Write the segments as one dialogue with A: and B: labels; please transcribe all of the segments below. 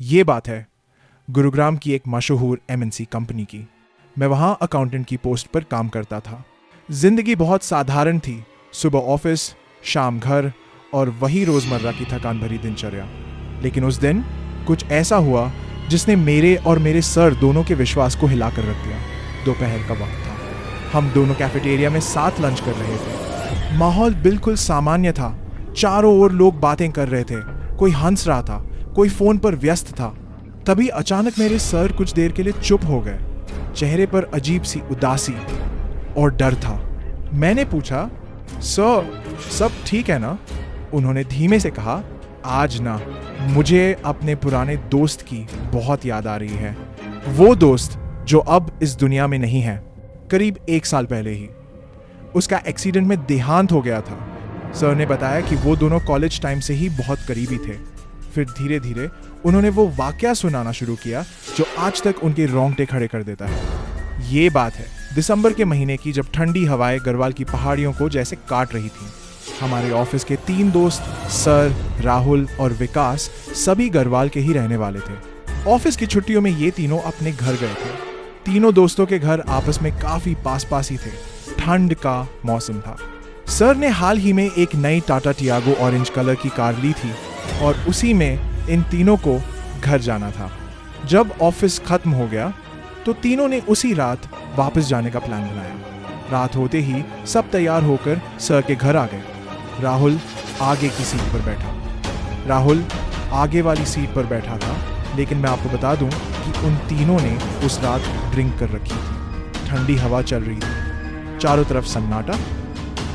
A: ये बात है गुरुग्राम की एक मशहूर एमएनसी कंपनी की। मैं वहाँ अकाउंटेंट की पोस्ट पर काम करता था। जिंदगी बहुत साधारण थी, सुबह ऑफिस, शाम घर और वही रोजमर्रा की थकान भरी दिनचर्या। लेकिन उस दिन कुछ ऐसा हुआ जिसने मेरे और मेरे सर दोनों के विश्वास को हिलाकर रख दिया। दोपहर का वक्त था, हम दोनों कैफेटेरिया में साथ लंच कर रहे थे। माहौल बिल्कुल सामान्य था, चारों ओर लोग बातें कर रहे थे, कोई हंस रहा था, कोई फोन पर व्यस्त था। तभी अचानक मेरे सर कुछ देर के लिए चुप हो गए। चेहरे पर अजीब सी उदासी और डर था। मैंने पूछा, सर सब ठीक है ना? उन्होंने धीमे से कहा, आज ना मुझे अपने पुराने दोस्त की बहुत याद आ रही है। वो दोस्त जो अब इस दुनिया में नहीं है। करीब 1 साल पहले ही उसका एक्सीडेंट में देहांत हो गया था। सर ने बताया कि वो दोनों कॉलेज टाइम से ही बहुत करीबी थे। फिर धीरे धीरे उन्होंने वो वाकया सुनाना शुरू किया जो आज तक उनके रोंगटे खड़े कर देता है। ये बात है दिसंबर के महीने की, जब ठंडी हवाएं गढ़वाल की पहाड़ियों को जैसे काट रही थीं। हमारे ऑफिस के 3 दोस्त, सर, राहुल और विकास, सभी गढ़वाल के ही रहने वाले थे। ऑफिस की छुट्टियों में ये तीनों अपने घर गए थे। तीनों दोस्तों के घर आपस में काफी पास पास ही थे। ठंड का मौसम था। सर ने हाल ही में एक नई टाटा टियागो ऑरेंज कलर की कार ली थी और उसी में इन तीनों को घर जाना था। जब ऑफिस खत्म हो गया तो तीनों ने उसी रात वापस जाने का प्लान बनाया। रात होते ही सब तैयार होकर सर के घर आ गए। राहुल आगे की सीट पर बैठा। राहुल आगे वाली सीट पर बैठा था, लेकिन मैं आपको बता दूं कि उन तीनों ने उस रात ड्रिंक कर रखी थी। ठंडी हवा चल रही थी, चारों तरफ सन्नाटा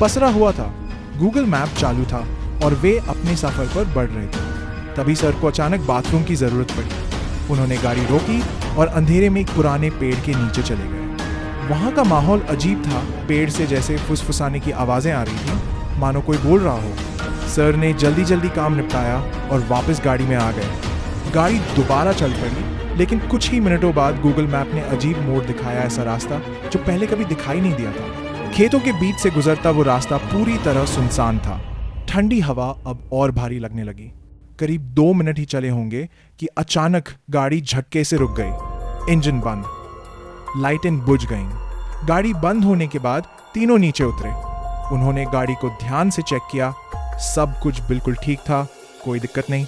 A: पसरा हुआ था। गूगल मैप चालू था और वे अपने सफर पर बढ़ रहे थे। तभी सर को अचानक बाथरूम की जरूरत पड़ी। उन्होंने गाड़ी रोकी और अंधेरे में एक पुराने पेड़ के नीचे चले गए। वहां का माहौल अजीब था। पेड़ से जैसे फुसफुसाने की आवाजें आ रही थी, मानो कोई बोल रहा हो। सर ने जल्दी जल्दी काम निपटाया और वापस गाड़ी में आ गए। गाड़ी दोबारा चल पड़ी, लेकिन कुछ ही मिनटों बाद गूगल मैप ने अजीब मोड़ दिखाया, ऐसा रास्ता जो पहले कभी दिखाई नहीं दिया था। खेतों के बीच से गुजरता वो रास्ता पूरी तरह सुनसान था। ठंडी हवा अब और भारी लगने लगी। करीब 2 मिनट ही चले होंगे कि अचानक गाड़ी झटके से रुक गई। इंजन बंद, लाइटें बुझ गईं। गाड़ी बंद होने के बाद तीनों नीचे उतरे। उन्होंने गाड़ी को ध्यान से चेक किया। सब कुछ बिल्कुल ठीक था, कोई दिक्कत नहीं।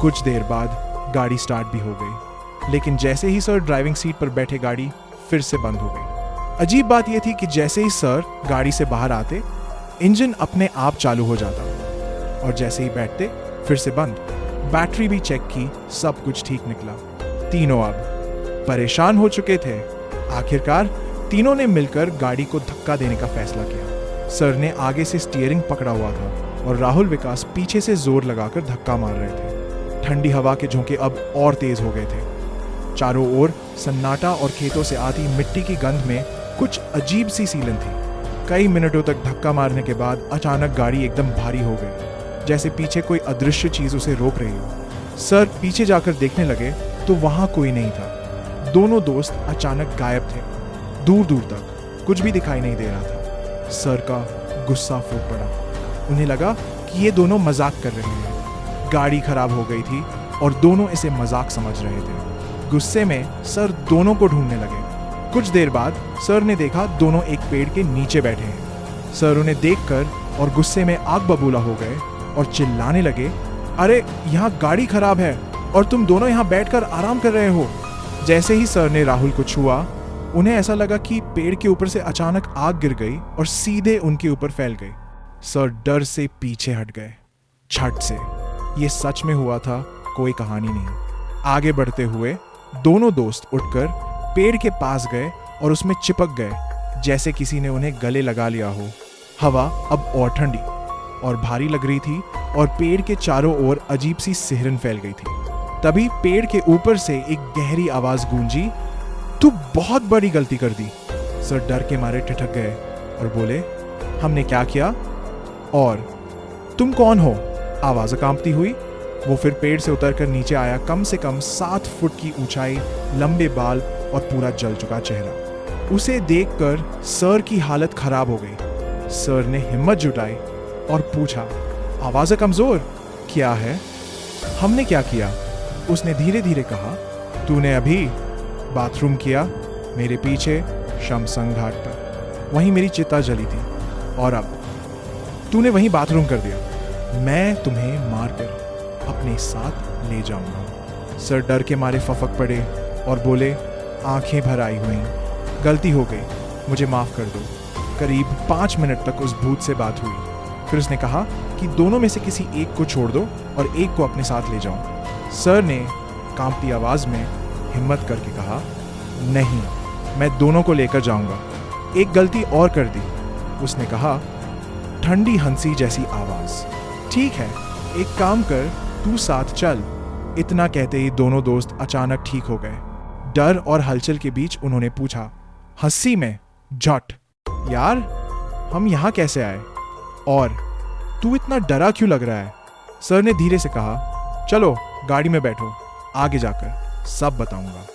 A: कुछ देर बाद गाड़ी स्टार्ट भी हो गई, लेकिन जैसे ही सर ड्राइविंग सीट पर बैठे, गाड़ी फिर से बंद हो गई। अजीब बात यह थी कि जैसे ही सर गाड़ी से बाहर आते, इंजन अपने आप चालू हो जाता और जैसे ही बैठते फिर से बंद। बैटरी भी चेक की, सब कुछ ठीक निकला। तीनों अब परेशान हो चुके थे। आखिरकार तीनों ने मिलकर गाड़ी को धक्का देने का फैसला किया। सर ने आगे से स्टीयरिंग पकड़ा हुआ था और राहुल विकास पीछे से जोर लगाकर धक्का मार रहे थे। ठंडी हवा के झोंके अब और तेज हो गए थे। चारों ओर सन्नाटा और खेतों से आती मिट्टी की गंध में कुछ अजीब सी सीलन थी। कई मिनटों तक धक्का मारने के बाद अचानक गाड़ी एकदम भारी हो गई, जैसे पीछे कोई अदृश्य चीज उसे रोक रही हो। सर पीछे जाकर देखने लगे तो वहां कोई नहीं था। दोनों दोस्त अचानक गायब थे। दूर दूर तक कुछ भी दिखाई नहीं दे रहा था। सर का गुस्सा फूट पड़ा। उन्हें लगा कि ये दोनों मजाक कर रहे हैं। गाड़ी खराब हो गई थी और दोनों इसे मजाक समझ रहे थे। गुस्से में सर दोनों को ढूंढने लगे। कुछ देर बाद सर ने देखा दोनों एक पेड़ के नीचे बैठे हैं। सर उन्हें देखकर और गुस्से में आग बबूला हो गए और चिल्लाने लगे, अरे यहाँ गाड़ी खराब है और तुम दोनों यहाँ बैठकर आराम कर रहे हो। जैसे ही सर ने राहुल को छुआ, उन्हें ऐसा लगा कि पेड़ के ऊपर से अचानक आग गिर गई और सीधे उनके ऊपर फैल गई। सर डर से पीछे हट गए, झट से। ये सच में हुआ था, कोई कहानी नहीं। आगे बढ़ते हुए दोनों दोस्त उठकर पेड़ के पास गए और उसमें चिपक गए, जैसे किसी ने उन्हें गले लगा लिया हो। हवा अब और ठंडी और भारी लग रही थी और पेड़ के चारों ओर अजीब सी सिहरन फैल गई थी। तभी पेड़ के ऊपर से एक गहरी आवाज गूंजी, तू बहुत बड़ी गलती कर दी। सर डर के मारे ठिठक गए और बोले, हमने क्या किया और तुम कौन हो? आवाज कांपती हुई वो फिर पेड़ से उतरकर नीचे आया। कम से कम 7 फुट की ऊंचाई, लंबे बाल और पूरा जल चुका चेहरा। उसे देखकर सर की हालत खराब हो गई। सर ने हिम्मत जुटाई और पूछा, आवाज कमजोर क्या है? हमने क्या किया? उसने धीरे धीरे कहा, तूने अभी बाथरूम किया मेरे पीछे शमशान घाट पर, वहीं मेरी चिता जली थी, और अब तूने वहीं बाथरूम कर दिया। मैं तुम्हें मारकर अपने साथ ले जाऊंगा। सर डर के मारे फफक पड़े और बोले, आंखें भर आई हुई, गलती हो गई, मुझे माफ कर दो। करीब 5 मिनट तक उस भूत से बात हुई। फिर उसने कहा कि दोनों में से किसी एक को छोड़ दो और एक को अपने साथ ले जाओ। सर ने कांपती आवाज में हिम्मत करके कहा, नहीं, मैं दोनों को लेकर जाऊंगा। एक गलती और कर दी, उसने कहा, ठंडी हंसी जैसी आवाज। ठीक है, एक काम कर, तू साथ चल। इतना कहते ही दोनों दोस्त अचानक ठीक हो गए। डर और हलचल के बीच उन्होंने पूछा, हंसी में झट, यार हम यहां कैसे आए, और तू इतना डरा क्यों लग रहा है? सर ने धीरे से कहा, चलो गाड़ी में बैठो, आगे जाकर सब बताऊंगा।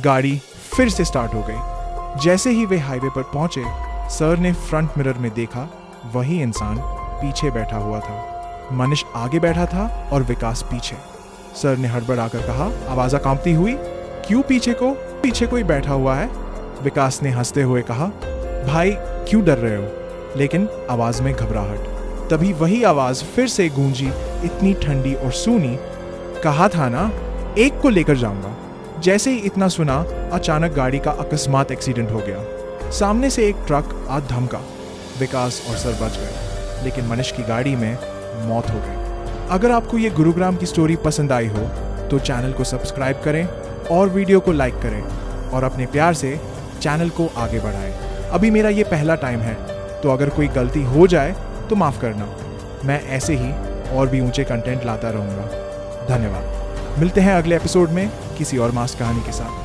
A: गाड़ी फिर से स्टार्ट हो गई। जैसे ही वे हाईवे पर पहुंचे, सर ने फ्रंट मिरर में देखा, वही इंसान पीछे बैठा हुआ था। मनीष आगे बैठा था और विकास पीछे। सर ने हड़बड़ाकर कहा, आवाज़ कांपती हुई, क्यों पीछे कोई बैठा हुआ है? विकास ने हंसते हुए कहा, भाई क्यों डर रहे हो? लेकिन आवाज में घबराहट। तभी वही आवाज फिर से गूंजी, इतनी ठंडी और सूनी, कहा था ना एक को लेकर जाऊंगा। जैसे ही इतना सुना, अचानक गाड़ी का अकस्मात एक्सीडेंट हो गया। सामने से एक ट्रक आ धमका। विकास और सर बच गए, लेकिन मनीष की गाड़ी में मौत हो गई। अगर आपको ये गुरुग्राम की स्टोरी पसंद आई हो तो चैनल को सब्सक्राइब करें और वीडियो को लाइक करें और अपने प्यार से चैनल को आगे बढ़ाएं। अभी मेरा ये पहला टाइम है, तो अगर कोई गलती हो जाए तो माफ़ करना। मैं ऐसे ही और भी ऊंचे कंटेंट लाता रहूँगा। धन्यवाद। मिलते हैं अगले एपिसोड में किसी और मास कहानी के साथ।